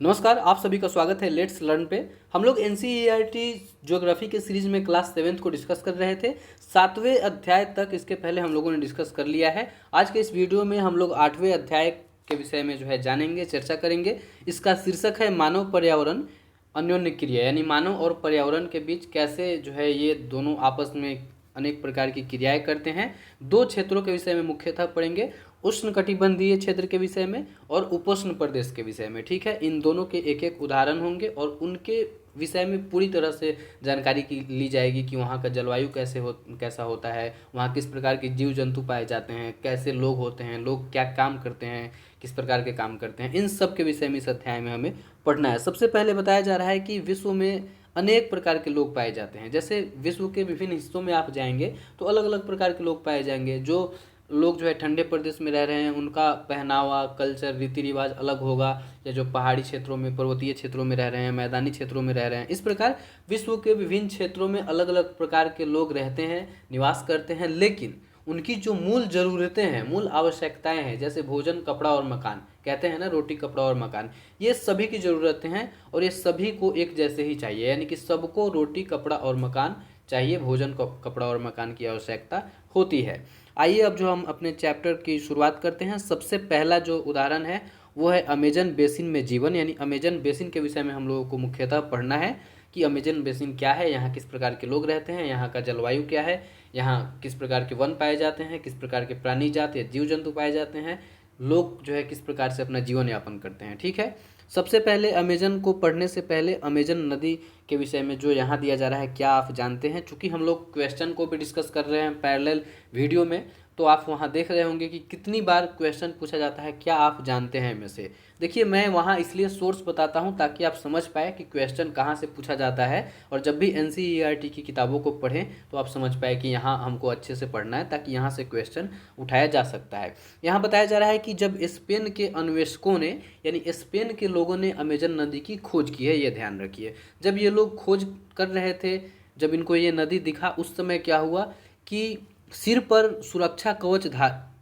नमस्कार, आप सभी का स्वागत है लेट्स लर्न पे। हम लोग एनसीईआरटी ज्योग्राफी के सीरीज में क्लास 7th को डिस्कस कर रहे थे। 7वें अध्याय तक इसके पहले हम लोगों ने डिस्कस कर लिया है। आज के इस वीडियो में हम लोग 8वें अध्याय के विषय में जो है जानेंगे, चर्चा करेंगे। इसका शीर्षक है मानव पर्यावरण अन्योन्य क्रिया, यानी मानव और पर्यावरण के बीच कैसे जो है ये दोनों आपस में अनेक प्रकार की क्रियाएं करते हैं। दो क्षेत्रों के विषय में मुख्यतः पढ़ेंगे, उष्णकटिबंधीय क्षेत्र के विषय में और उपोष्ण प्रदेश के विषय में। ठीक है, इन दोनों के एक एक उदाहरण होंगे और उनके विषय में पूरी तरह से जानकारी की ली जाएगी कि वहाँ का जलवायु कैसा होता है, वहाँ किस प्रकार के जीव जंतु पाए जाते हैं, कैसे लोग होते हैं, लोग क्या काम करते हैं, किस प्रकार के काम करते हैं, इन सब के विषय में इस अध्याय में हमें पढ़ना है। सबसे पहले बताया जा रहा है कि विश्व में अनेक प्रकार के लोग पाए जाते हैं। जैसे विश्व के विभिन्न हिस्सों में आप जाएंगे तो अलग अलग प्रकार के लोग पाए जाएंगे। जो लोग जो है ठंडे प्रदेश में रह रहे हैं उनका पहनावा, कल्चर, रीति रिवाज अलग होगा, या जो पहाड़ी क्षेत्रों में, पर्वतीय क्षेत्रों में रह रहे हैं, मैदानी क्षेत्रों में रह रहे हैं, इस प्रकार विश्व के विभिन्न क्षेत्रों में अलग अलग प्रकार के लोग रहते हैं, निवास करते हैं। लेकिन उनकी जो मूल ज़रूरतें हैं, मूल आवश्यकताएं हैं, जैसे भोजन, कपड़ा और मकान, कहते हैं ना रोटी कपड़ा और मकान, ये सभी की ज़रूरतें हैं और ये सभी को एक जैसे ही चाहिए। यानी कि सबको रोटी कपड़ा और मकान चाहिए, भोजन कपड़ा और मकान की आवश्यकता होती है। आइए अब जो हम अपने चैप्टर की शुरुआत करते हैं। सबसे पहला जो उदाहरण है वो है अमेजन बेसिन में जीवन, यानी अमेजन बेसिन के विषय में हम लोगों को मुख्यतः पढ़ना है कि अमेजन बेसिन क्या है, यहाँ किस प्रकार के लोग रहते हैं, यहाँ का जलवायु क्या है, यहाँ किस प्रकार के वन पाए जाते हैं, किस प्रकार के प्राणी जात या जीव जंतु पाए जाते हैं, लोग जो है किस प्रकार से अपना जीवन यापन करते हैं। ठीक है, सबसे पहले अमेजन को पढ़ने से पहले अमेजन नदी के विषय में जो यहाँ दिया जा रहा है, क्या आप जानते हैं? चूँकि हम लोग क्वेश्चन को भी डिस्कस कर रहे हैं पैरेलल वीडियो में, तो आप वहाँ देख रहे होंगे कि कितनी बार क्वेश्चन पूछा जाता है क्या आप जानते हैं में से। देखिए, मैं वहाँ इसलिए सोर्स बताता हूँ ताकि आप समझ पाए कि क्वेश्चन कहाँ से पूछा जाता है, और जब भी एनसीईआरटी की किताबों को पढ़ें तो आप समझ पाए कि यहाँ हमको अच्छे से पढ़ना है, ताकि यहाँ से क्वेश्चन उठाया जा सकता है। यहाँ बताया जा रहा है कि जब स्पेन के अन्वेषकों ने, यानी स्पेन के लोगों ने अमेजन नदी की खोज की है, ये ध्यान रखिए। जब ये लोग खोज कर रहे थे, जब इनको ये नदी दिखा, उस समय क्या हुआ कि सिर पर सुरक्षा कवच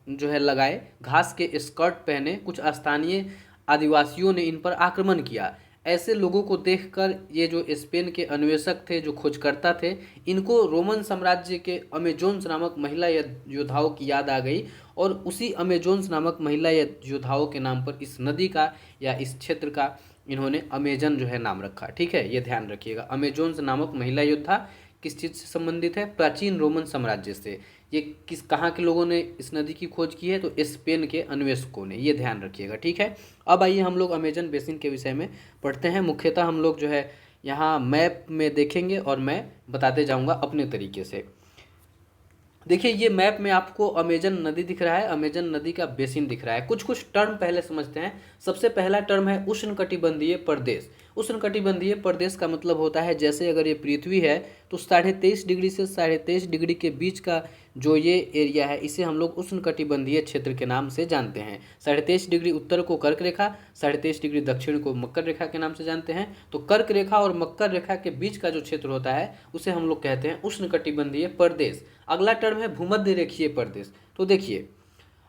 जो है लगाए, घास के स्कर्ट पहने कुछ स्थानीय आदिवासियों ने इन पर आक्रमण किया। ऐसे लोगों को देखकर ये जो स्पेन के अन्वेषक थे, जो खोजकर्ता थे, इनको रोमन साम्राज्य के अमेजोन्स नामक महिला योद्धाओं की याद आ गई, और उसी अमेजोन्स नामक महिला योद्धाओं के नाम पर इस नदी का या इस क्षेत्र का इन्होंने अमेजन जो है नाम रखा। ठीक है, ये ध्यान रखिएगा। अमेजोन्स नामक महिला योद्धा किस चीज़ से संबंधित है? प्राचीन रोमन साम्राज्य से। ये कहाँ के लोगों ने इस नदी की खोज की है? तो स्पेन के अन्वेषकों ने, ये ध्यान रखिएगा। ठीक है, अब आइए हम लोग अमेजन बेसिन के विषय में पढ़ते हैं। मुख्यतः हम लोग जो है यहाँ मैप में देखेंगे और मैं बताते जाऊँगा अपने तरीके से। देखिए, ये मैप में आपको अमेजन नदी दिख रहा है, अमेजन नदी का बेसिन दिख रहा है। कुछ कुछ टर्म पहले समझते हैं। सबसे पहला टर्म है उष्णकटिबंधीय प्रदेश। उष्णकटिबंधीय प्रदेश का मतलब होता है, जैसे अगर ये पृथ्वी है तो 23.5 डिग्री से 23.5 डिग्री के बीच का जो ये एरिया है, इसे हम लोग उष्णकटिबंधीय क्षेत्र के नाम से जानते हैं। 23.5 डिग्री उत्तर को कर्क रेखा, 23.5 डिग्री दक्षिण को मकर रेखा के नाम से जानते हैं। तो कर्क रेखा और मकर रेखा के बीच का जो क्षेत्र होता है उसे हम लोग कहते हैं उष्णकटिबंधीय प्रदेश। अगला टर्म है भूमध्य रेखीय प्रदेश। तो देखिए,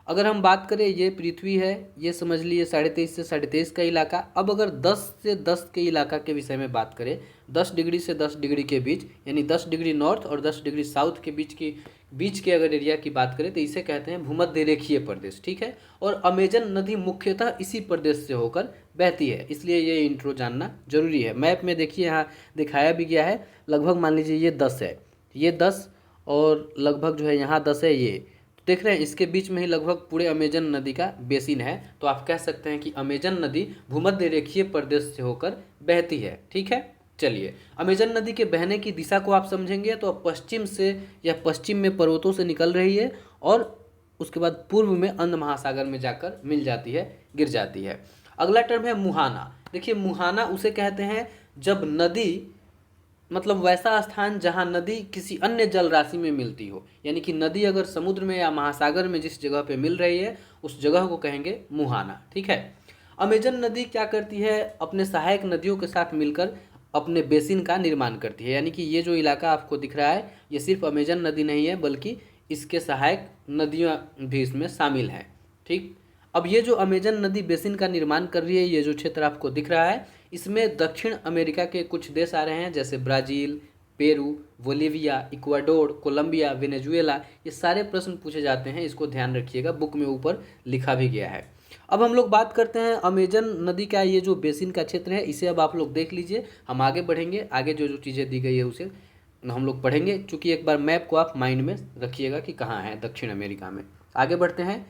अगर हम बात करें, ये पृथ्वी है, ये समझ लिए 23.5 से 23.5 का इलाका। अब अगर 10 से 10 के इलाका के विषय में बात करें, 10 डिग्री से 10 डिग्री के बीच, यानी 10 डिग्री नॉर्थ और 10 डिग्री साउथ के बीच के अगर एरिया की बात करें तो इसे कहते हैं भूमध्य रेखीय प्रदेश। ठीक है, और अमेजन नदी मुख्यतः इसी प्रदेश से होकर बहती है, इसलिए ये इंट्रो जानना जरूरी है। मैप में देखिए यहाँ दिखाया भी गया है। लगभग मान लीजिए ये 10 है, ये 10 और लगभग जो है यहाँ 10 है। ये देख रहे हैं, इसके बीच में ही लगभग पूरे अमेजन नदी का बेसिन है। तो आप कह सकते हैं कि अमेजन नदी भूमध्य रेखीय प्रदेश से होकर बहती है। ठीक है, चलिए, अमेजन नदी के बहने की दिशा को आप समझेंगे तो पश्चिम से या पश्चिम में पर्वतों से निकल रही है और उसके बाद पूर्व में अंध महासागर में जाकर मिल जाती है, गिर जाती है। अगला टर्म है मुहाना। देखिए, मुहाना उसे कहते हैं जब नदी, मतलब वैसा स्थान जहाँ नदी किसी अन्य जल राशि में मिलती हो, यानी कि नदी अगर समुद्र में या महासागर में जिस जगह पे मिल रही है उस जगह को कहेंगे मुहाना। ठीक है, अमेजन नदी क्या करती है? अपने सहायक नदियों के साथ मिलकर अपने बेसिन का निर्माण करती है। यानी कि ये जो इलाका आपको दिख रहा है, ये सिर्फ अमेजन नदी नहीं है बल्कि इसके सहायक नदियाँ भी इसमें शामिल हैं। ठीक, अब ये जो अमेजन नदी बेसिन का निर्माण कर रही है, ये जो क्षेत्र आपको दिख रहा है, इसमें दक्षिण अमेरिका के कुछ देश आ रहे हैं, जैसे Brazil, Peru, Bolivia, Ecuador, Colombia, Venezuela. ये सारे प्रश्न पूछे जाते हैं, इसको ध्यान रखिएगा, बुक में ऊपर लिखा भी गया है। अब हम लोग बात करते हैं अमेजन नदी का ये जो बेसिन का क्षेत्र है, इसे अब आप लोग देख लीजिए। हम आगे बढ़ेंगे, आगे जो जो चीज़ें दी गई है उसे हम लोग पढ़ेंगे, चूँकि एक बार मैप को आप माइंड में रखिएगा कि कहाँ है दक्षिण अमेरिका में। आगे बढ़ते हैं,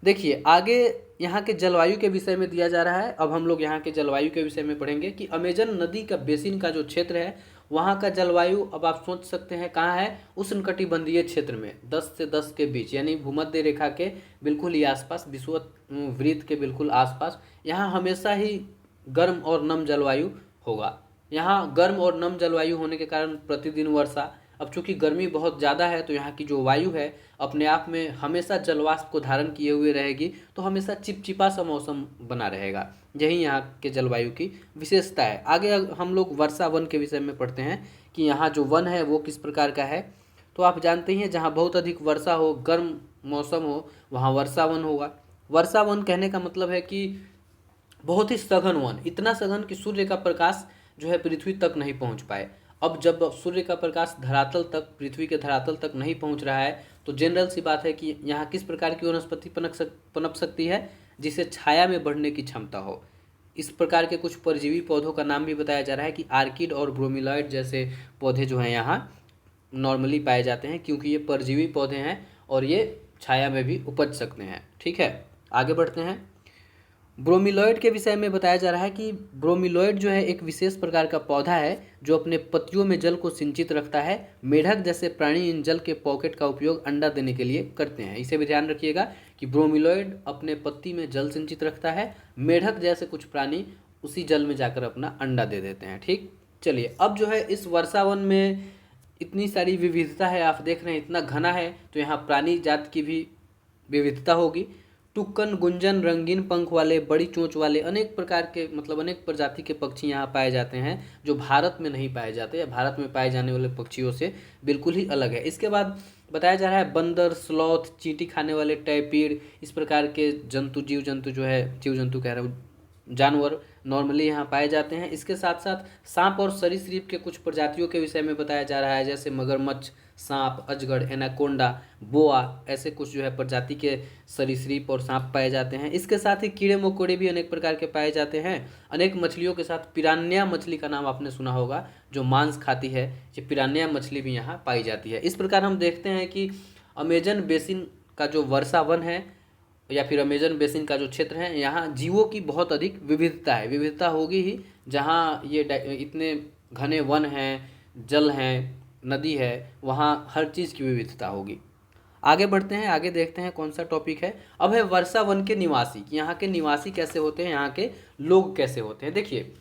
देखिए आगे यहाँ के जलवायु के विषय में दिया जा रहा है। अब हम लोग यहाँ के जलवायु के विषय में पढ़ेंगे कि अमेजन नदी का बेसिन का जो क्षेत्र है, वहाँ का जलवायु अब आप सोच सकते हैं कहाँ है, उष्णकटिबंधीय क्षेत्र में 10 से 10 के बीच, यानी भूमध्य रेखा के बिल्कुल ही आसपास, विषुववृत्त के बिल्कुल आसपास। यहाँ हमेशा ही गर्म और नम जलवायु होगा। यहाँ गर्म और नम जलवायु होने के कारण प्रतिदिन वर्षा। अब चूंकि गर्मी बहुत ज़्यादा है तो यहाँ की जो वायु है अपने आप में हमेशा जलवाष्प को धारण किए हुए रहेगी, तो हमेशा चिपचिपा सा मौसम बना रहेगा। यही यहाँ के जलवायु की विशेषता है। आगे हम लोग वर्षा वन के विषय में पढ़ते हैं कि यहाँ जो वन है वो किस प्रकार का है। तो आप जानते ही हैं, जहाँ बहुत अधिक वर्षा हो, गर्म मौसम हो, वहाँ वर्षा वन होगा। वर्षा वन कहने का मतलब है कि बहुत ही सघन वन, इतना सघन कि सूर्य का प्रकाश जो है पृथ्वी तक नहीं पहुँच पाए। अब जब सूर्य का प्रकाश धरातल तक, पृथ्वी के धरातल तक नहीं पहुंच रहा है, तो जनरल सी बात है कि यहाँ किस प्रकार की वनस्पति पनप सकती है, जिसे छाया में बढ़ने की क्षमता हो। इस प्रकार के कुछ परजीवी पौधों का नाम भी बताया जा रहा है कि आर्किड और ब्रोमिलॉइड जैसे पौधे जो हैं यहाँ नॉर्मली पाए जाते हैं, क्योंकि ये परजीवी पौधे हैं और ये छाया में भी उपज सकते हैं। ठीक है, आगे बढ़ते हैं। ब्रोमिलॉइड के विषय में बताया जा रहा है कि ब्रोमिलॉइड जो है एक विशेष प्रकार का पौधा है जो अपने पत्तियों में जल को सिंचित रखता है। मेढक जैसे प्राणी इन जल के पॉकेट का उपयोग अंडा देने के लिए करते हैं। इसे भी ध्यान रखिएगा कि ब्रोमिलॉइड अपने पत्ती में जल सिंचित रखता है, मेढक जैसे कुछ प्राणी उसी जल में जाकर अपना अंडा दे देते हैं। ठीक, चलिए अब जो है इस वर्षा वन में इतनी सारी विविधता है, आप देख रहे हैं इतना घना है, तो यहाँ प्राणी जात की भी विविधता होगी। टुक्कन, गुंजन, रंगीन पंख वाले, बड़ी चोंच वाले अनेक प्रकार के, मतलब अनेक प्रजाति के पक्षी यहाँ पाए जाते हैं, जो भारत में नहीं पाए जाते या भारत में पाए जाने वाले पक्षियों से बिल्कुल ही अलग है। इसके बाद बताया जा रहा है बंदर, स्लॉथ, चींटी खाने वाले टैपीड, इस प्रकार के जीव जंतु कह रहा हूँ, जानवर नॉर्मली यहाँ पाए जाते हैं। इसके साथ साथ सांप और सरीसृप के कुछ प्रजातियों के विषय में बताया जा रहा है, जैसे मगरमच्छ, सांप, अजगर, एनाकोंडा, बोआ, ऐसे कुछ जो है प्रजाति के सरीसृप और सांप पाए जाते हैं। इसके साथ ही कीड़े मकोड़े भी अनेक प्रकार के पाए जाते हैं। अनेक मछलियों के साथ पिरान्या मछली का नाम आपने सुना होगा, जो मांस खाती है, ये पिरान्या मछली भी यहाँ पाई जाती है। इस प्रकार हम देखते हैं कि अमेजन बेसिन का जो वर्षा वन है या फिर अमेजन बेसिन का जो क्षेत्र है, यहाँ जीवों की बहुत अधिक विविधता है। विविधता होगी ही, जहाँ ये इतने घने वन हैं, जल हैं, नदी है, वहाँ हर चीज़ की विविधता होगी। आगे बढ़ते हैं, आगे देखते हैं कौन सा टॉपिक है। अब है वर्षा वन के निवासी, कि यहाँ के निवासी कैसे होते हैं, यहाँ के लोग कैसे होते हैं। देखिए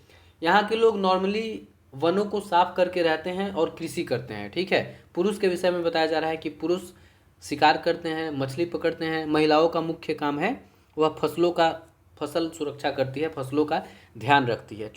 यहाँ के लोग नॉर्मली वनों को साफ करके रहते हैं और कृषि करते हैं। ठीक है, पुरुष के विषय में बताया जा रहा है कि पुरुष शिकार करते हैं, मछली पकड़ते हैं। महिलाओं का मुख्य काम है वह फसल सुरक्षा करती है, फसलों का ध्यान रखती है।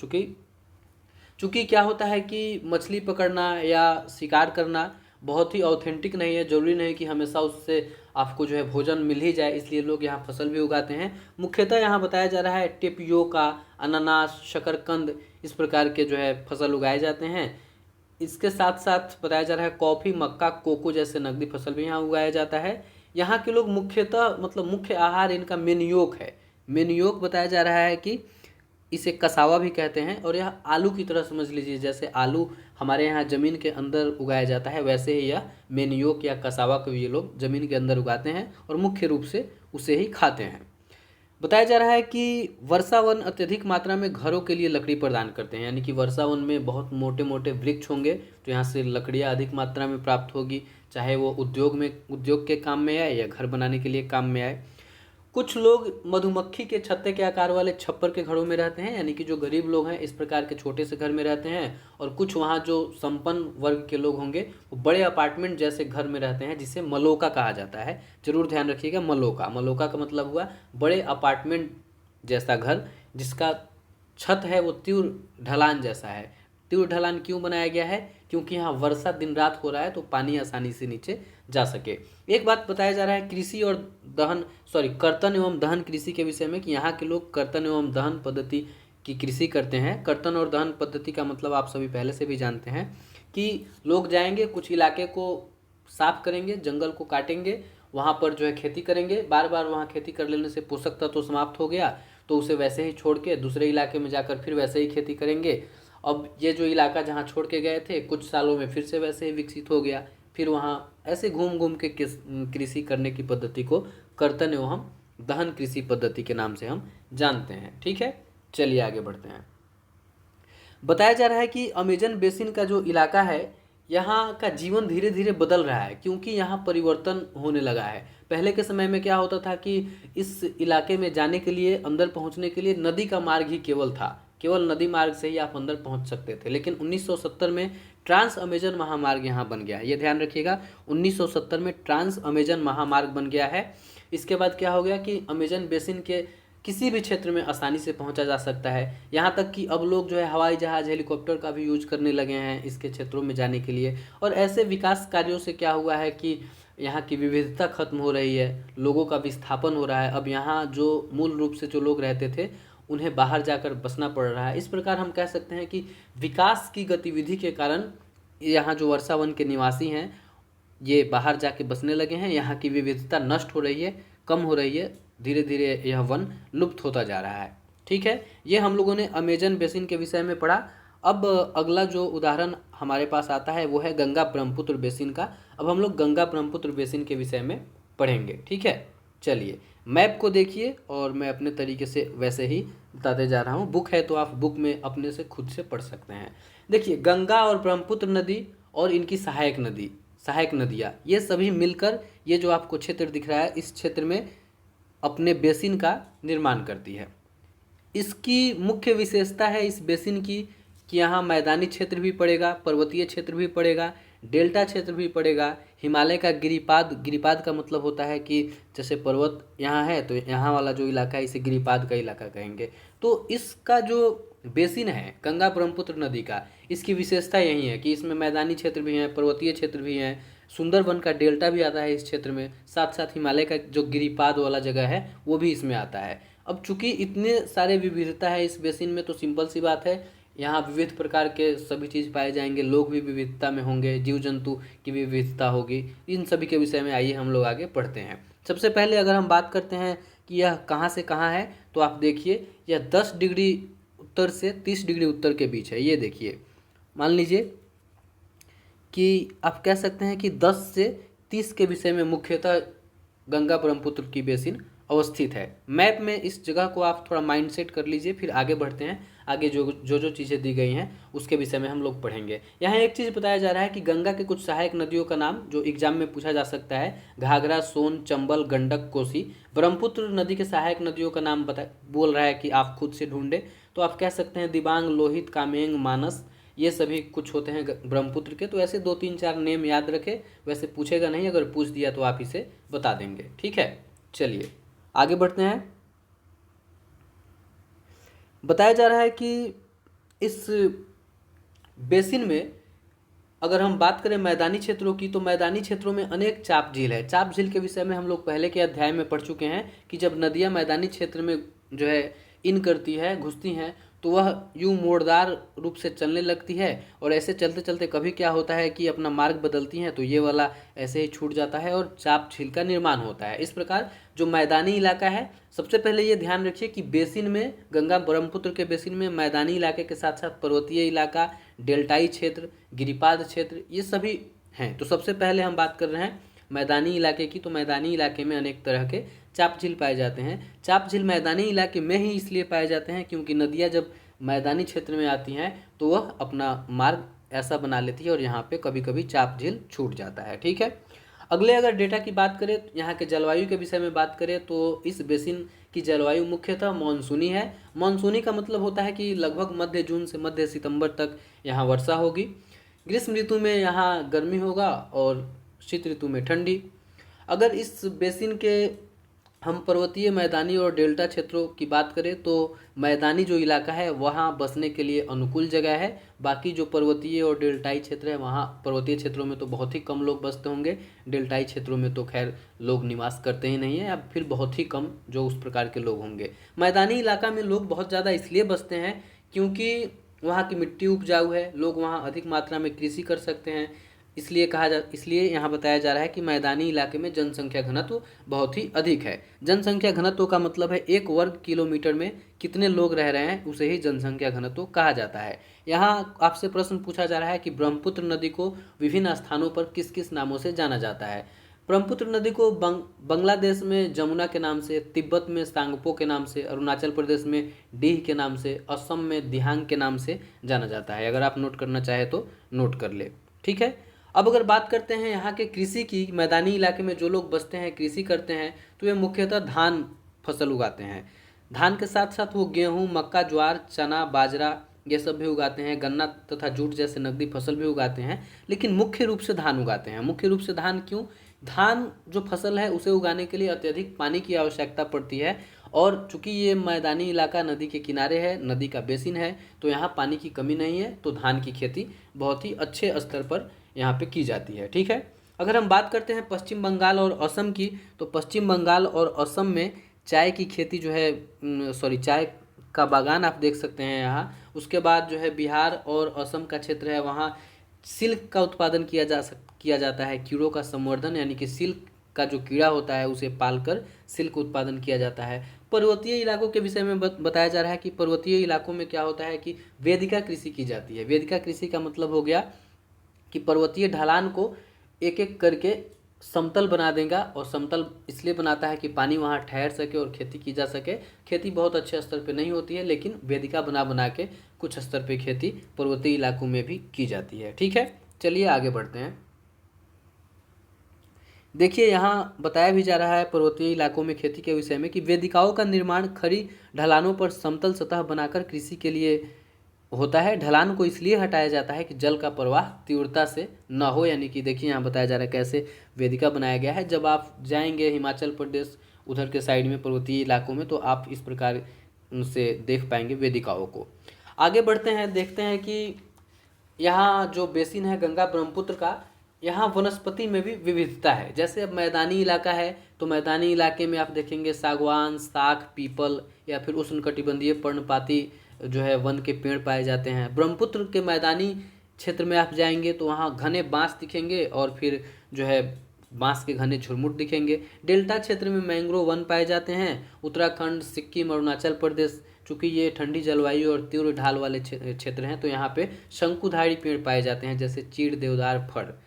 चूँकि क्या होता है कि मछली पकड़ना या शिकार करना बहुत ही ऑथेंटिक नहीं है, ज़रूरी नहीं कि हमेशा उससे आपको जो है भोजन मिल ही जाए, इसलिए लोग यहाँ फसल भी उगाते हैं। मुख्यतः यहाँ बताया जा रहा है टेपियोका, अनानास, शकरकंद, इस प्रकार के जो है फसल उगाए जाते हैं। इसके साथ साथ बताया जा रहा है कॉफ़ी, मक्का, कोको जैसे नकदी फसल भी यहाँ उगाया जाता है। यहाँ के लोग मुख्यतः मतलब मुख्य आहार इनका मेनियोक है। मेनियोक बताया जा रहा है कि इसे कसावा भी कहते हैं, और यह आलू की तरह समझ लीजिए, जैसे आलू हमारे यहाँ ज़मीन के अंदर उगाया जाता है, वैसे ही यह मेनियोक या कसावा को ये लोग ज़मीन के अंदर उगाते हैं और मुख्य रूप से उसे ही खाते हैं। बताया जा रहा है कि वर्षा वन अत्यधिक मात्रा में घरों के लिए लकड़ी प्रदान करते हैं, यानी कि वर्षा वन में बहुत मोटे मोटे वृक्ष होंगे, तो यहाँ से लकड़ियाँ अधिक मात्रा में प्राप्त होगी, चाहे वो उद्योग के काम में आए या घर बनाने के लिए काम में आए। कुछ लोग मधुमक्खी के छत्ते के आकार वाले छप्पर के घरों में रहते हैं, यानी कि जो गरीब लोग हैं इस प्रकार के छोटे से घर में रहते हैं, और कुछ वहाँ जो संपन्न वर्ग के लोग होंगे वो बड़े अपार्टमेंट जैसे घर में रहते हैं, जिसे मलोका कहा जाता है। जरूर ध्यान रखिएगा, मलोका का मतलब हुआ बड़े अपार्टमेंट जैसा घर, जिसका छत है वो तीव्र ढलान जैसा है, तीव्र ढलान क्यों बनाया गया है? क्योंकि यहाँ वर्षा दिन रात हो रहा है तो पानी आसानी से नीचे जा सके। एक बात बताया जा रहा है कृषि और कर्तन एवं दहन कृषि के विषय में कि यहाँ के लोग कर्तन एवं दहन पद्धति की कृषि करते हैं। कर्तन और दहन पद्धति का मतलब आप सभी पहले से भी जानते हैं कि लोग जाएंगे, कुछ इलाके को साफ करेंगे, जंगल को काटेंगे, वहाँ पर जो है खेती करेंगे। बार बार वहाँ खेती कर लेने से पोषक तत्व तो समाप्त हो गया, तो उसे वैसे ही छोड़ के दूसरे इलाके में जाकर फिर वैसे ही खेती करेंगे। अब ये जो इलाका जहाँ छोड़ के गए थे कुछ सालों में फिर से वैसे ही विकसित हो गया, फिर वहाँ ऐसे घूम घूम के कृषि करने की पद्धति को कर्तन एवं दहन कृषि पद्धति के नाम से हम जानते हैं। ठीक है, चलिए आगे बढ़ते हैं। बताया जा रहा है कि अमेजन बेसिन का जो इलाका है यहाँ का जीवन धीरे धीरे बदल रहा है, क्योंकि यहाँ परिवर्तन होने लगा है। पहले के समय में क्या होता था कि इस इलाके में जाने के लिए, अंदर पहुँचने के लिए नदी का मार्ग ही केवल था, केवल नदी मार्ग से ही आप अंदर पहुँच सकते थे। लेकिन 1970 में ट्रांस अमेजन महामार्ग यहाँ बन गया है, ये ध्यान रखिएगा। 1970 में ट्रांस अमेजन महामार्ग बन गया है। इसके बाद क्या हो गया कि अमेजन बेसिन के किसी भी क्षेत्र में आसानी से पहुंचा जा सकता है। यहाँ तक कि अब लोग जो है हवाई जहाज़, हेलीकॉप्टर का भी यूज करने लगे हैं इसके क्षेत्रों में जाने के लिए। और ऐसे विकास कार्यों से क्या हुआ है कि यहाँ की विविधता खत्म हो रही है, लोगों का विस्थापन हो रहा है। अब यहाँ जो मूल रूप से जो लोग रहते थे उन्हें बाहर जाकर बसना पड़ रहा है। इस प्रकार हम कह सकते हैं कि विकास की गतिविधि के कारण यहाँ जो वर्षावन के निवासी हैं ये बाहर जाके बसने लगे हैं। यहाँ की विविधता नष्ट हो रही है, कम हो रही है, धीरे धीरे यह वन लुप्त होता जा रहा है। ठीक है, ये हम लोगों ने अमेजन बेसिन के विषय में पढ़ा। अब अगला जो उदाहरण हमारे पास आता है वो है गंगा ब्रह्मपुत्र बेसिन का। अब हम लोग गंगा ब्रह्मपुत्र बेसिन के विषय में पढ़ेंगे। ठीक है, चलिए मैप को देखिए और मैं अपने तरीके से वैसे ही बताते जा रहा हूँ। बुक है तो आप बुक में अपने से खुद से पढ़ सकते हैं। देखिए, गंगा और ब्रह्मपुत्र नदी और इनकी सहायक नदियाँ, ये सभी मिलकर ये जो आपको क्षेत्र दिख रहा है इस क्षेत्र में अपने बेसिन का निर्माण करती है। इसकी मुख्य विशेषता है इस बेसिन की कि यहाँ मैदानी क्षेत्र भी पड़ेगा, पर्वतीय क्षेत्र भी पड़ेगा, डेल्टा क्षेत्र भी पड़ेगा, हिमालय का गिरिपाद का मतलब होता है कि जैसे पर्वत यहाँ है तो यहाँ वाला जो इलाका है इसे गिरिपाद का इलाका कहेंगे। तो इसका जो बेसिन है गंगा ब्रह्मपुत्र नदी का, इसकी विशेषता यही है कि इसमें मैदानी क्षेत्र भी हैं, पर्वतीय क्षेत्र भी हैं, सुंदरबन का डेल्टा भी आता है इस क्षेत्र में, साथ साथ हिमालय का जो गिरिपाद वाला जगह है वो भी इसमें आता है। अब चूंकि इतने सारे विविधता है इस बेसिन में तो सिंपल सी बात है यहाँ विविध प्रकार के सभी चीज़ पाए जाएंगे, लोग भी विविधता में होंगे, जीव जंतु की भी विविधता होगी। इन सभी के विषय में आइए हम लोग आगे पढ़ते हैं। सबसे पहले अगर हम बात करते हैं कि यह कहाँ से कहाँ है तो आप देखिए यह 10 डिग्री उत्तर से 30 डिग्री उत्तर के बीच है। ये देखिए, मान लीजिए कि आप कह सकते हैं कि 10 से 30 के विषय में मुख्यतः गंगा ब्रह्मपुत्र की बेसिन अवस्थित है। मैप में इस जगह को आप थोड़ा माइंड सेट कर लीजिए, फिर आगे बढ़ते हैं। आगे जो चीज़ें दी गई हैं उसके विषय में हम लोग पढ़ेंगे। यहाँ एक चीज़ बताया जा रहा है कि गंगा के कुछ सहायक नदियों का नाम जो एग्जाम में पूछा जा सकता है, घाघरा, सोन, चंबल, गंडक, कोसी। ब्रह्मपुत्र नदी के सहायक नदियों का नाम बोल रहा है कि आप खुद से ढूंढे, तो आप कह सकते हैं दिबांग, लोहित, कामेंग, मानस, ये सभी कुछ होते हैं ब्रह्मपुत्र के। तो ऐसे 2-3-4 नेम याद रखें, वैसे पूछेगा नहीं, अगर पूछ दिया तो आप इसे बता देंगे। ठीक है, चलिए आगे बढ़ते हैं। बताया जा रहा है कि इस बेसिन में अगर हम बात करें मैदानी क्षेत्रों की तो मैदानी क्षेत्रों में अनेक चाप झील है। चाप झील के विषय में हम लोग पहले के अध्याय में पढ़ चुके हैं कि जब नदियाँ मैदानी क्षेत्र में जो है इन करती है, घुसती हैं, तो वह यूं मोड़दार रूप से चलने लगती है और ऐसे चलते चलते कभी क्या होता है कि अपना मार्ग बदलती हैं तो ये वाला ऐसे ही छूट जाता है और चाप झील का निर्माण होता है। इस प्रकार जो मैदानी इलाका है, सबसे पहले ये ध्यान रखिए कि बेसिन में, गंगा ब्रह्मपुत्र के बेसिन में मैदानी इलाके के साथ साथ पर्वतीय इलाका, डेल्टाई क्षेत्र, गिरिपाद क्षेत्र, ये सभी हैं। तो सबसे पहले हम बात कर रहे हैं मैदानी इलाके की। तो मैदानी इलाके में अनेक तरह के चाप झील पाए जाते हैं। चाप झील मैदानी इलाके में ही इसलिए पाए जाते हैं क्योंकि नदियाँ जब मैदानी क्षेत्र में आती हैं तो वह अपना मार्ग ऐसा बना लेती है और यहाँ पे कभी कभी चाप झील छूट जाता है। ठीक है, अगले अगर डेटा की बात करें, यहाँ के जलवायु के विषय में बात करें तो इस बेसिन की जलवायु मुख्यतः मानसूनी है। मानसूनी का मतलब होता है कि लगभग मध्य जून से मध्य सितंबर तक यहाँ वर्षा होगी। ग्रीष्म ऋतु में यहाँ गर्मी होगा और शीत ऋतु में ठंडी। अगर इस बेसिन के हम पर्वतीय, मैदानी और डेल्टा क्षेत्रों की बात करें तो मैदानी जो इलाका है वहाँ बसने के लिए अनुकूल जगह है। बाकी जो पर्वतीय और डेल्टाई क्षेत्र है वहाँ पर्वतीय क्षेत्रों में तो बहुत ही कम लोग बसते होंगे, डेल्टाई क्षेत्रों में तो खैर लोग निवास करते ही नहीं है, या फिर बहुत ही कम जो उस प्रकार के लोग होंगे। मैदानी इलाका में लोग बहुत ज़्यादा इसलिए बसते हैं क्योंकि वहाँ की मिट्टी उपजाऊ है, लोग वहाँ अधिक मात्रा में कृषि कर सकते हैं। इसलिए यहाँ बताया जा रहा है कि मैदानी इलाके में जनसंख्या घनत्व बहुत ही अधिक है। जनसंख्या घनत्व का मतलब है 1 वर्ग किलोमीटर में कितने लोग रह रहे हैं, उसे ही जनसंख्या घनत्व कहा जाता है। यहाँ आपसे प्रश्न पूछा जा रहा है कि ब्रह्मपुत्र नदी को विभिन्न स्थानों पर किस किस नामों से जाना जाता है। ब्रह्मपुत्र नदी को बांग्लादेश में जमुना के नाम से, तिब्बत में सांगपो के नाम से, अरुणाचल प्रदेश में डीह के नाम से, असम में दिहांग के नाम से जाना जाता है। अगर आप नोट करना चाहे तो नोट कर ले, ठीक है। अब अगर बात करते हैं यहाँ के कृषि की, मैदानी इलाके में जो लोग बसते हैं कृषि करते हैं तो वे मुख्यतः धान फसल उगाते हैं। धान के साथ साथ वो गेहूँ, मक्का, ज्वार, चना, बाजरा ये सब भी उगाते हैं। गन्ना तथा जूट जैसे नकदी फसल भी उगाते हैं, लेकिन मुख्य रूप से धान उगाते हैं। मुख्य रूप से धान क्यों? धान जो फसल है उसे उगाने के लिए अत्यधिक पानी की आवश्यकता पड़ती है, और चूंकि ये मैदानी इलाका नदी के किनारे है, नदी का बेसिन है, तो यहाँ पानी की कमी नहीं है, तो धान की खेती बहुत ही अच्छे स्तर पर यहाँ पे की जाती है, ठीक है। अगर हम बात करते हैं पश्चिम बंगाल और असम की, तो पश्चिम बंगाल और असम में चाय की खेती जो है चाय का बागान आप देख सकते हैं यहाँ। उसके बाद जो है बिहार और असम का क्षेत्र है, वहाँ सिल्क का उत्पादन किया जाता है। कीड़ों का संवर्धन यानी कि सिल्क का जो कीड़ा होता है उसे पालकर सिल्क उत्पादन किया जाता है। पर्वतीय इलाकों के विषय में बताया जा रहा है कि पर्वतीय इलाकों में क्या होता है कि वेदिका कृषि की जाती है। वेदिका कृषि का मतलब हो गया कि पर्वतीय ढलान को एक एक करके समतल बना देगा, और समतल इसलिए बनाता है कि पानी वहाँ ठहर सके और खेती की जा सके। खेती बहुत अच्छे स्तर पे नहीं होती है, लेकिन वेदिका बना बना के कुछ स्तर पे खेती पर्वतीय इलाकों में भी की जाती है, ठीक है। चलिए आगे बढ़ते हैं। देखिए यहाँ बताया भी जा रहा है पर्वतीय इलाकों में खेती के विषय में कि वेदिकाओं का निर्माण खड़ी ढलानों पर समतल सतह बनाकर कृषि के लिए होता है। ढलान को इसलिए हटाया जाता है कि जल का प्रवाह तीव्रता से न हो, यानी कि देखिए यहाँ बताया जा रहा है कैसे वेदिका बनाया गया है। जब आप जाएंगे हिमाचल प्रदेश उधर के साइड में पर्वतीय इलाकों में, तो आप इस प्रकार से देख पाएंगे वेदिकाओं को। आगे बढ़ते हैं, देखते हैं कि यहाँ जो बेसिन है गंगा ब्रह्मपुत्र का, यहाँ वनस्पति में भी विविधता है। जैसे अब मैदानी इलाका है तो मैदानी इलाके में आप देखेंगे सागवान, साख, पीपल या फिर उष्णकटिबंधीय पर्णपाती जो है वन के पेड़ पाए जाते हैं। ब्रह्मपुत्र के मैदानी क्षेत्र में आप जाएंगे तो वहाँ घने बांस दिखेंगे, और फिर जो है बांस के घने झुरमुट दिखेंगे। डेल्टा क्षेत्र में मैंग्रोव वन पाए जाते हैं। उत्तराखंड, सिक्किम, अरुणाचल प्रदेश, चूँकि ये ठंडी जलवायु और तीव्र ढाल वाले क्षेत्र हैं, तो यहाँ पे शंकुधारी पेड़ पाए जाते हैं, जैसे चीड़, देवदार, फर,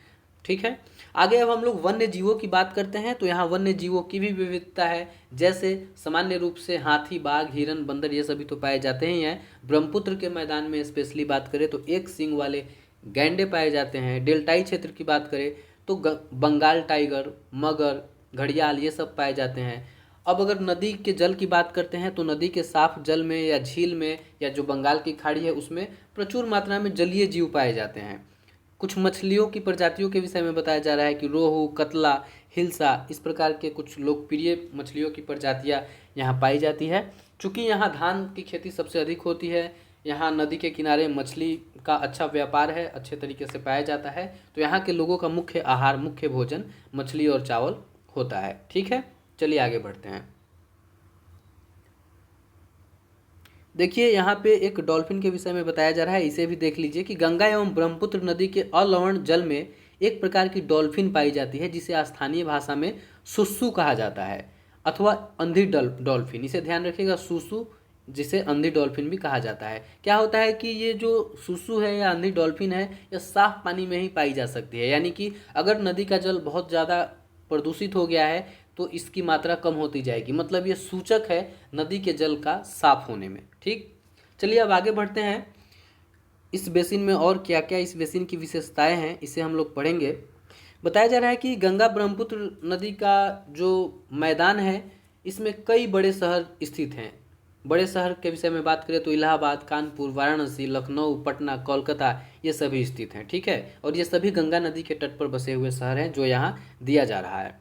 ठीक है। आगे अब हम लोग वन्य जीवों की बात करते हैं, तो यहाँ वन्य जीवों की भी विविधता है। जैसे सामान्य रूप से हाथी, बाघ, हिरन, बंदर ये सभी तो पाए जाते ही हैं। ब्रह्मपुत्र के मैदान में स्पेशली बात करें तो एक सींग वाले गैंडे पाए जाते हैं। डेल्टाई क्षेत्र की बात करें तो बंगाल टाइगर, मगर, घड़ियाल ये सब पाए जाते हैं। अब अगर नदी के जल की बात करते हैं तो नदी के साफ जल में या झील में या जो बंगाल की खाड़ी है उसमें प्रचुर मात्रा में जलीय जीव पाए जाते हैं। कुछ मछलियों की प्रजातियों के विषय में बताया जा रहा है कि रोहू, कतला, हिल्सा इस प्रकार के कुछ लोकप्रिय मछलियों की प्रजातियां यहाँ पाई जाती है। चूँकि यहाँ धान की खेती सबसे अधिक होती है, यहाँ नदी के किनारे मछली का अच्छा व्यापार है, अच्छे तरीके से पाया जाता है, तो यहाँ के लोगों का मुख्य आहार, मुख्य भोजन मछली और चावल होता है, ठीक है। चलिए आगे बढ़ते हैं। देखिए यहाँ पे एक डॉल्फिन के विषय में बताया जा रहा है, इसे भी देख लीजिए कि गंगा एवं ब्रह्मपुत्र नदी के अलवण जल में एक प्रकार की डॉल्फिन पाई जाती है जिसे स्थानीय भाषा में सुसु कहा जाता है, अथवा अंधी डॉल्फिन। इसे ध्यान रखिएगा, सुसु, जिसे अंधी डॉल्फिन भी कहा जाता है। क्या होता है कि ये जो सुसु है या अंधी डॉल्फिन है, यह साफ पानी में ही पाई जा सकती है, यानी कि अगर नदी का जल बहुत ज़्यादा प्रदूषित हो गया है तो इसकी मात्रा कम होती जाएगी, मतलब ये सूचक है नदी के जल का साफ होने में, ठीक। चलिए अब आगे बढ़ते हैं। इस बेसिन में और क्या क्या इस बेसिन की विशेषताएं हैं इसे हम लोग पढ़ेंगे। बताया जा रहा है कि गंगा ब्रह्मपुत्र नदी का जो मैदान है इसमें कई बड़े शहर स्थित हैं। बड़े शहर के विषय में बात करें तो इलाहाबाद, कानपुर, वाराणसी, लखनऊ, पटना, कोलकाता ये सभी स्थित हैं, ठीक है। और ये सभी गंगा नदी के तट पर बसे हुए शहर हैं जो यहाँ दिया जा रहा है।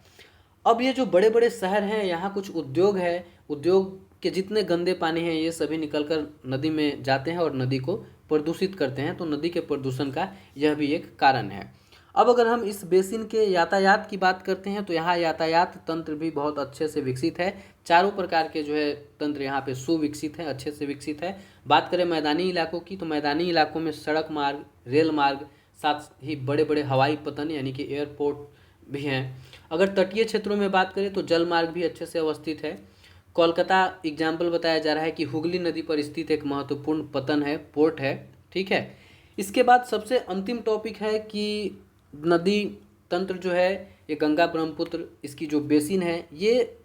अब ये जो बड़े बड़े शहर हैं, यहाँ कुछ उद्योग है, उद्योग के जितने गंदे पानी हैं ये सभी निकलकर नदी में जाते हैं और नदी को प्रदूषित करते हैं। तो नदी के प्रदूषण का यह भी एक कारण है। अब अगर हम इस बेसिन के यातायात की बात करते हैं तो यहाँ यातायात तंत्र भी बहुत अच्छे से विकसित है। चारों प्रकार के जो है तंत्र यहाँ पे सुविकसित है, अच्छे से विकसित है। बात करें मैदानी इलाकों की, तो मैदानी इलाकों में सड़क मार्ग, रेल मार्ग, साथ ही बड़े बड़े हवाई पतन यानी कि एयरपोर्ट भी हैं। अगर तटीय क्षेत्रों में बात करें तो जल मार्ग भी अच्छे से अवस्थित है। कोलकाता एग्जाम्पल बताया जा रहा है कि हुगली नदी पर स्थित एक महत्वपूर्ण पतन है, पोर्ट है। ठीक है, इसके बाद सबसे अंतिम टॉपिक है कि नदी तंत्र जो है ये गंगा ब्रह्मपुत्र, इसकी जो बेसिन है ये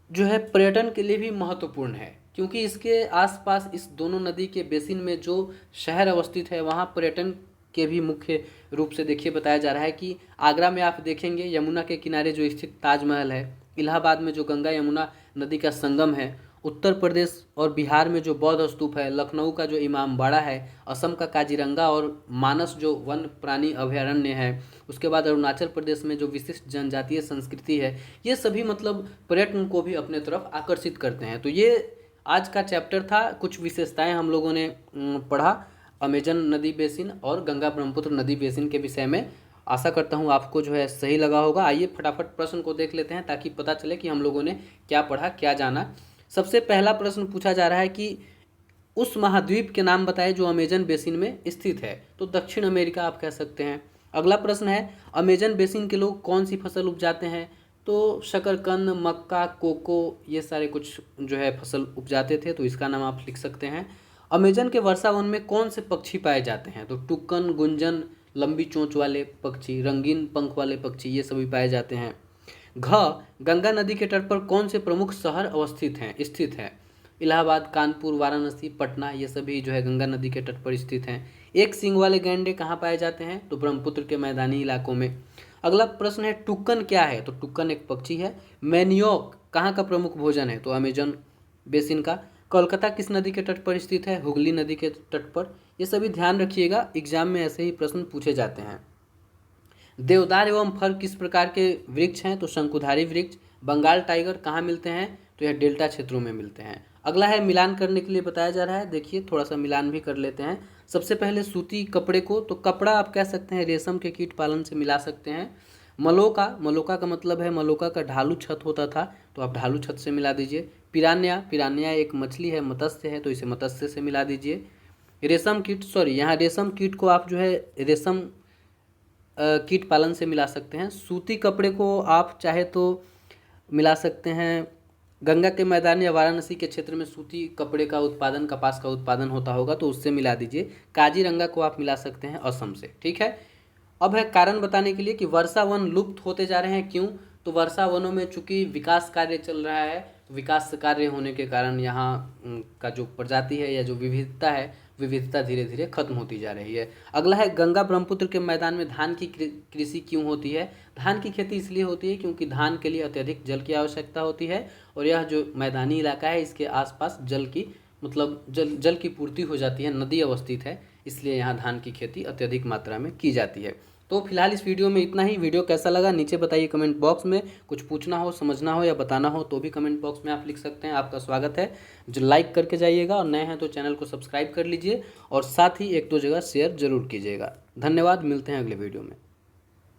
जो है पर्यटन के लिए भी महत्वपूर्ण है, क्योंकि इसके आसपास इस दोनों नदी के बेसिन में जो शहर अवस्थित है वहाँ पर्यटन के भी मुख्य रूप से देखिए बताया जा रहा है कि आगरा में आप देखेंगे यमुना के किनारे जो स्थित ताजमहल है, इलाहाबाद में जो गंगा यमुना नदी का संगम है, उत्तर प्रदेश और बिहार में जो बौद्ध स्तूप है, लखनऊ का जो इमामबाड़ा है, असम का काजीरंगा और मानस जो वन प्राणी अभयारण्य है, उसके बाद अरुणाचल प्रदेश में जो विशिष्ट जनजातीय संस्कृति है, ये सभी मतलब पर्यटन को भी अपने तरफ आकर्षित करते हैं। तो ये आज का चैप्टर था, कुछ विशेषताएं हम लोगों ने पढ़ा अमेजन नदी बेसिन और गंगा ब्रह्मपुत्र नदी बेसिन के विषय में। आशा करता हूँ आपको जो है सही लगा होगा। आइए फटाफट प्रश्न को देख लेते हैं ताकि पता चले कि हम लोगों ने क्या पढ़ा, क्या जाना। सबसे पहला प्रश्न पूछा जा रहा है कि उस महाद्वीप के नाम बताएं जो अमेजन बेसिन में स्थित है। तो दक्षिण अमेरिका आप कह सकते हैं। अगला प्रश्न है अमेजन बेसिन के लोग कौन सी फसल उपजाते हैं। तो शकरकंद, मक्का, कोको, ये सारे कुछ जो है फसल उपजाते थे, तो इसका नाम आप लिख सकते हैं। अमेजन के वर्षा वन में कौन से पक्षी पाए जाते हैं। तो टुक्कन, गुंजन, लंबी चोंच वाले पक्षी, रंगीन पंख वाले पक्षी, ये सभी पाए जाते हैं। घ गंगा नदी के तट पर कौन से प्रमुख शहर स्थित हैं। इलाहाबाद, कानपुर, वाराणसी, पटना, ये सभी जो है गंगा नदी के तट पर स्थित हैं। एक सींग वाले गैंडे कहाँ पाए जाते हैं। तो ब्रह्मपुत्र के मैदानी इलाकों में। अगला प्रश्न है टुक्कन क्या है। तो टुक्कन एक पक्षी है। मैनियोक कहाँ का प्रमुख भोजन है। तो अमेजन बेसिन का। कोलकाता किस नदी के तट पर स्थित है। हुगली नदी के तट पर। ये सभी ध्यान रखिएगा, एग्जाम में ऐसे ही प्रश्न पूछे जाते हैं। देवदार एवं फर किस प्रकार के वृक्ष हैं। तो शंकुधारी वृक्ष। बंगाल टाइगर कहाँ मिलते हैं। तो यह डेल्टा क्षेत्रों में मिलते हैं। अगला है मिलान करने के लिए बताया जा रहा है। देखिए थोड़ा सा मिलान भी कर लेते हैं। सबसे पहले सूती कपड़े को, तो कपड़ा आप कह सकते हैं रेशम के कीट पालन से मिला सकते हैं। मलोका का मतलब है मलोका का ढालू छत होता था, तो आप ढालू छत से मिला दीजिए। पिरान्या एक मछली है, मत्स्य है, तो इसे मत्स्य से मिला दीजिए। रेशम कीट, यहाँ रेशम कीट को आप जो है रेशम कीट पालन से मिला सकते हैं। सूती कपड़े को आप चाहे तो मिला सकते हैं गंगा के मैदान या वाराणसी के क्षेत्र में सूती कपड़े का उत्पादन, कपास का उत्पादन होता होगा, तो उससे मिला दीजिए। काजीरंगा को आप मिला सकते हैं असम से। ठीक है, अब है कारण बताने के लिए कि वर्षा वन लुप्त होते जा रहे हैं, क्यों। तो वर्षा वनों में चूंकि विकास कार्य चल रहा है, तो विकास कार्य होने के कारण यहाँ का जो प्रजाति है या जो विविधता धीरे धीरे खत्म होती जा रही है। अगला है गंगा ब्रह्मपुत्र के मैदान में धान की कृषि क्यों होती है। धान की खेती इसलिए होती है क्योंकि धान के लिए अत्यधिक जल की आवश्यकता होती है, और यह जो मैदानी इलाका है इसके आसपास जल की पूर्ति हो जाती है, नदी अवस्थित है, इसलिए यहाँ धान की खेती अत्यधिक मात्रा में की जाती है। तो फिलहाल इस वीडियो में इतना ही। वीडियो कैसा लगा नीचे बताइए कमेंट बॉक्स में। कुछ पूछना हो, समझना हो या बताना हो तो भी कमेंट बॉक्स में आप लिख सकते हैं। आपका स्वागत है। जो लाइक करके जाइएगा, और नए हैं तो चैनल को सब्सक्राइब कर लीजिए, और साथ ही एक दो जगह शेयर जरूर कीजिएगा। धन्यवाद, मिलते हैं अगले वीडियो में।